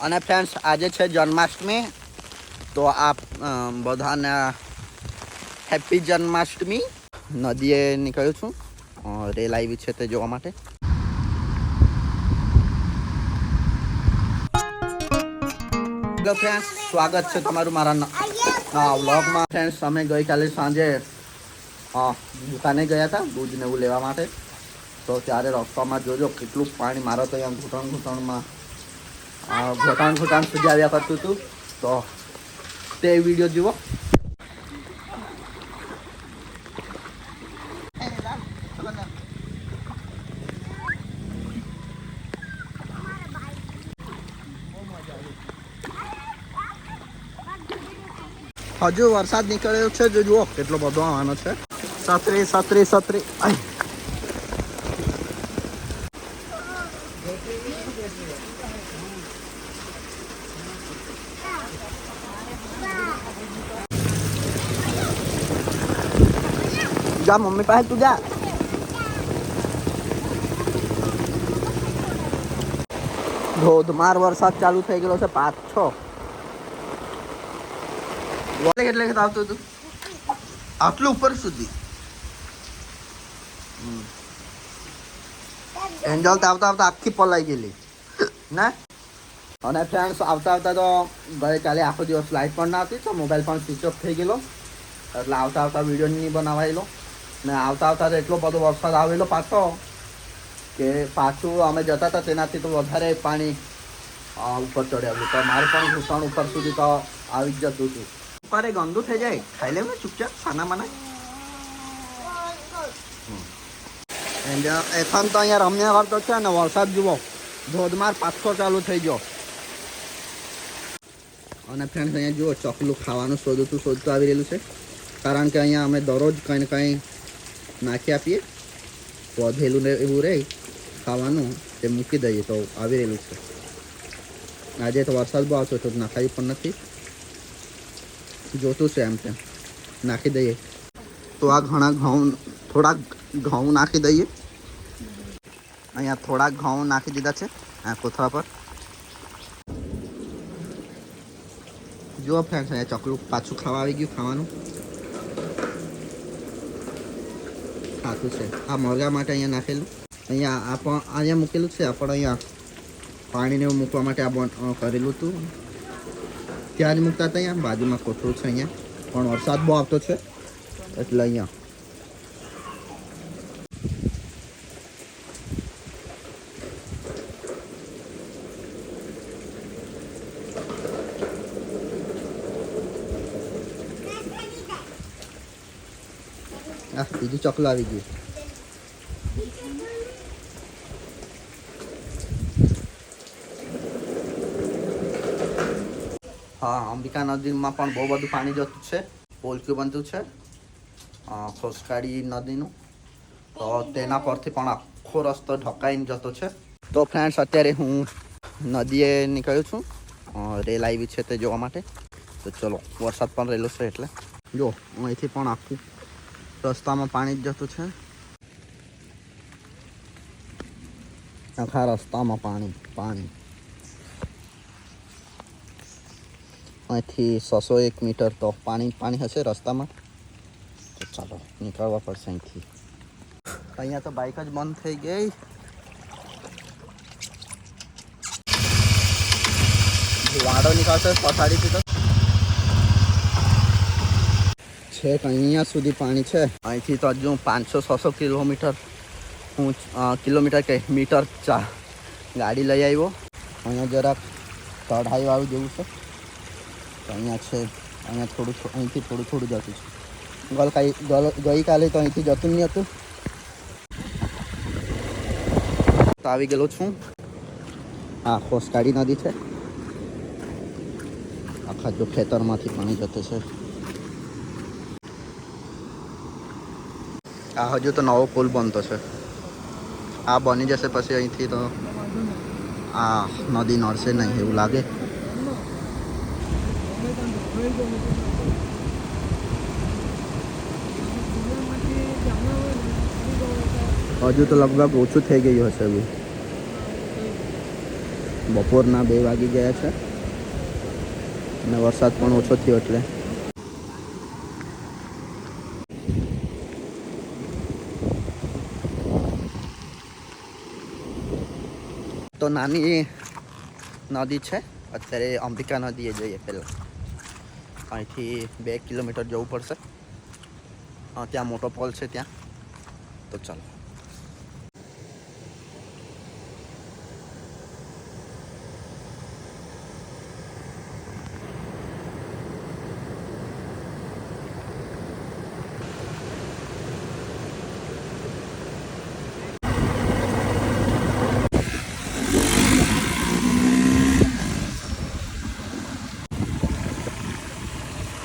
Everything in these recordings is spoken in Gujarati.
અને ફ્રેન્ડ્સ આજે છે જન્માષ્ટમી, તો આપ બધાને હેપી જન્માષ્ટમી. નદીએ નીકળ્યું છું, રેલ આવી છે તે જોવા માટે. હેલો ફ્રેન્ડ્સ, સ્વાગત છે તમારું મારા વ્લોગમાં. ફ્રેન્ડ્સ અમે ગઈકાલે સાંજે દુકાને ગયા હતા દૂધ ને એવું લેવા માટે. તો ત્યારે રસ્તામાં જોજો કેટલું પાણી, મારો તો અહીંયા ઘૂંટણમાં ઘૂંટણ સુધી આવ્યા કરતું હતું. તો તે વિડીયો જુઓ. હજુ વરસાદ નીકળ્યો છે, જો જુઓ કેટલો બધો આવવાનો છે. છત્રી જા મમ્મી પાસે તું જા. ધોધમાર વરસાદ ચાલુ થઈ ગયો છે પાછો. કેટલે આવતું હતું આટલું ઉપર સુધી. એન્જલ આવતા આવતા આખી પલાઈ ગયેલી ને. અને ફ્રેન્ડ્સ આવતા તો ગઈકાલે આખો દિવસ લાઇટ પણ ના હતી, તો મોબાઈલ પણ સ્વિચ ઓફ થઈ ગયેલો, એટલે આવતા વિડીયો નહીં બનાવાયેલો. ને આવતા તો એટલો બધો વરસાદ આવેલો પાછો કે પાછું અમે જતા હતા તેનાથી તો વધારે પાણી ઉપર ચડ્યું. તો મારે પણ ઘૂંટણ ઉપર સુધી તો આવી જ જતું હતું. ઉપર એ ગંદુ થઈ જાય, ખાઈ લેવું ચૂપચાપ ખાના મને. એફામ તો અહીંયા રમ્યા કરતો છે ને વરસાદ જુઓ ધોધમાર પાછો ચાલુ થઈ ગયો. અને ફ્રેન્ડ્સ અહીંયા જુઓ ચોકલું ખાવાનું શોધતું આવી રહેલું છે, કારણ કે અહીંયા અમે દરરોજ કંઈ ને કંઈ નાખી આપીએ, વધેલું ને એવું રહે ખાવાનું તે મૂકી દઈએ તો આવી રહેલું છે. આજે તો વરસાદ બહુ આવતો તો નાખાયું પણ નથી, જોતું છે એમ તેમ નાખી દઈએ. તો આ થોડાક ઘઉં નાખી દઈએ. અહીંયા થોડાક ઘઉં નાખી દીધા છે આ કોથળા પર. જુઓ ફ્રેન્ડ્સ, અહીંયા ચોકલું પાછું ખાવા આવી ગયું. ખાવાનું ખાતું છે. આ મોરગા માટે અહીંયા નાખેલું, અહીંયા મૂકેલું છે. પણ અહીંયા પાણીને એવું મૂકવા માટે આ કરેલું હતું. ત્યાં જ મૂકતા હતા. અહીંયા બાજુમાં કોથળું છે, અહીંયા પણ વરસાદ બહુ આવતો છે એટલે અહીંયા બીજું ચોકલું આવી ગયું. હા, અંબિકા નદીમાં પણ બહુ બધું પાણી જતું છે. પોલક્યું બનતું છે ખોસકાડી નદીનું, તો તેના પરથી પણ આખો રસ્તો ઢકાઈને જતો છે. તો ફ્રેન્ડ્સ, અત્યારે હું નદીએ નીકળ્યું છું, રેલ આવી છે તે જોવા માટે. તો ચલો, વરસાદ પણ રહેલો છે એટલે જો અહીંથી પણ આખું રસ્તામાં પાણી જ જતું છે. આખા રસ્તામાં પાણી. અહીંથી 601 મીટર તો પાણી હશે રસ્તામાં. તો ચાલો નીકળવા પડશે અહીંથી. અહીંયા તો બાઇક જ બંધ થઈ ગઈ. વાડો નીકળશે પથારીથી તો છેક અહીંયા સુધી પાણી છે. અહીંથી તો હજુ 500-600 કિલોમીટર કે મીટર ગાડી લઈ આવ્યો. અહીંયા જરાક ચઢાઈ વાળું જેવું છે, તો અહીંયા છે. અહીંથી થોડું જતું છે. ગઈકાલે તો અહીંથી જતું નહીં હતું. તો આવી ગયેલો છું. આ ખોસકાડી નદી છે. આખા જો ખેતરમાંથી પાણી જતું છે. આ હજુ તો નવો પુલ બનતો છે. આ બની જશે પછી અહીંથી તો આ નદી નડશે નહીં એવું લાગે. હજુ તો લગભગ ઓછું થઈ ગયું હશે. બપોરના 2 વાગી ગયા છે અને વરસાદ પણ ઓછો થયો એટલે તો નાની નદી છે અત્યારે અંબિકા નદીએ જઈએ પહેલાં અહીંથી 2 કિલોમીટર જવું પડશે ત્યાં મોટો પોલ છે ત્યાં તો ચાલો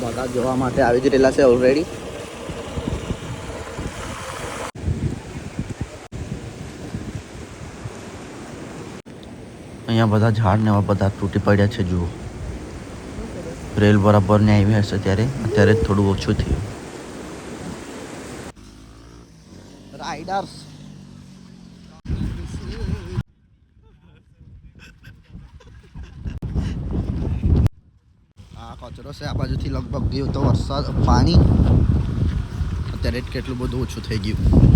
બધા જોવા માટે આવી જ રહેલા છે ઓલરેડી અહીંયા બધા ઝાડ ને બધા તૂટી પડ્યા છે જુઓ રેલ બરાબર ને આવી હશે ત્યારે અત્યારે થોડું ઓછું થયું રાઇડર્સ આ કચરો છે આ બાજુથી લગભગ ગયું તો વરસાદ પાણી અત્યારે કેટલું બધું ઓછું થઈ ગયું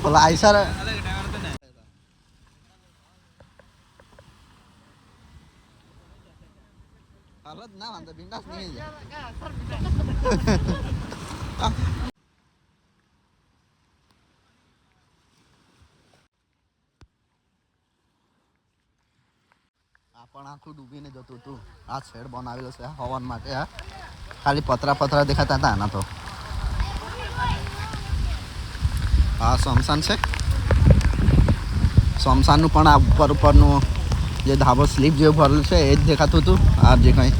પેલા આઈસર હાલત ના વાંધો બિંદાસ નહીં પણ આખું ડૂબીને જતું હતું આ શેડ બનાવેલો છે હવન માટે આ ખાલી પતરા દેખાતા હતા આના તો આ સમસાન છે સમસાનનું પણ આ ઉપરનું જે ધાબો સ્લીપ જેવું ભરેલું છે એ જ દેખાતું હતું આ જે કંઈ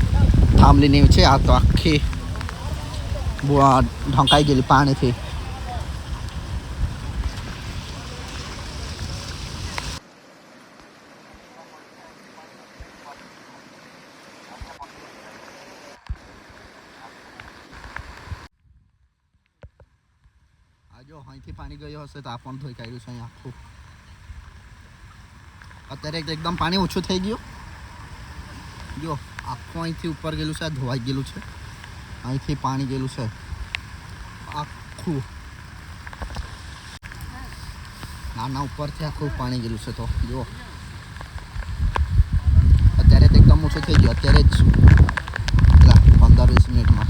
થાંભલીની છે આ તો આખી ઢંકાઈ ગયેલી પાણીથી જો અહીંથી પાણી ગયો હશે તો આ પણ ધોઈ કાઢ્યું છે અહીં આખું અત્યારે એકદમ પાણી ઓછું થઈ ગયું જો આખું અહીંથી ઉપર ગયેલું છે ધોવાઈ ગયેલું છે અહીંથી પાણી ગયેલું છે આખું નાના ઉપરથી આખું પાણી ગયેલું છે તો જો અત્યારે તો એકદમ ઓછું થઈ ગયું અત્યારે જ 15-20 મિનિટમાં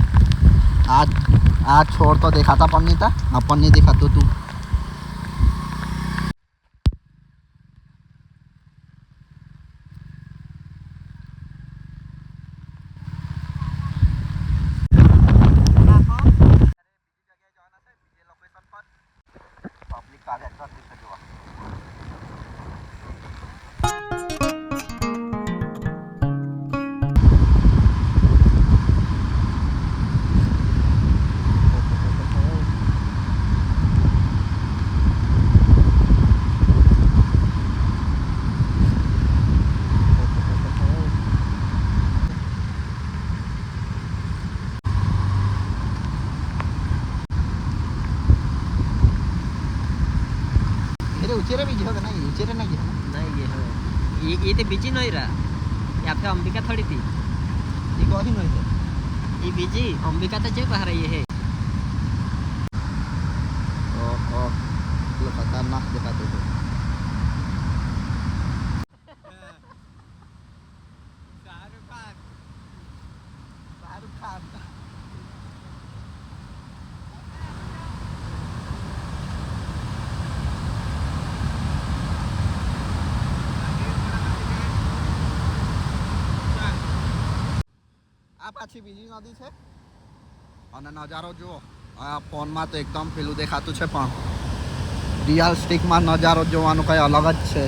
આ છોડ તો દેખાતા પણ નહીં હતા આ પણ નહીં દેખાતું હતું उचेरे भी गया नहीं उचेरे नहीं गया ये तो बीजी नहीं रहा यहाँ पे अंबिका थोड़ी थी ये कौन ही नहीं थे ये बीजी अंबिका तो जो कह रही है ओह लोग खतरनाक दिखाते थे शाहरुख खान આ પાછી બીજી નદી છે અને નજારો જુઓ આ ફોનમાં તો એકદમ પેલું દેખાતું છે પણ રિયલ સ્ટિકમાં નજારો જોવાનું કંઈ અલગ જ છે.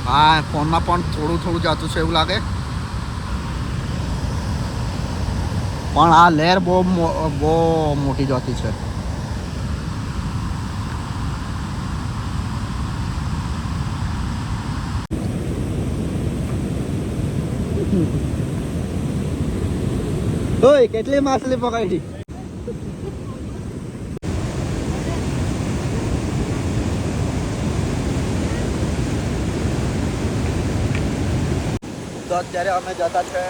હા ફોનમાં પણ થોડું થોડું જતું છે એવું લાગે પણ આ લહેર બહુ મોટી જતી છે. ઓય કેટલી માછલી પકડી તો અત્યારે અમે જતા છે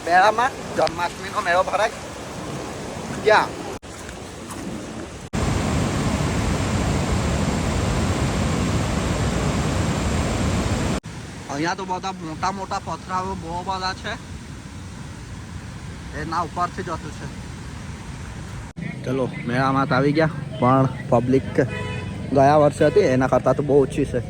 મેળામાં જન્માષ્ટમીનો મેળો ભરાય ત્યાં અહીંયા તો બધા મોટા મોટા પથરાઓ બહુ બધા છે એના ઉપરથી જતું છે. ચલો મેળામાં તો આવી ગયા પણ પબ્લિક ગયા વર્ષે હતી એના કરતાં તો બહુ ઓછી છે.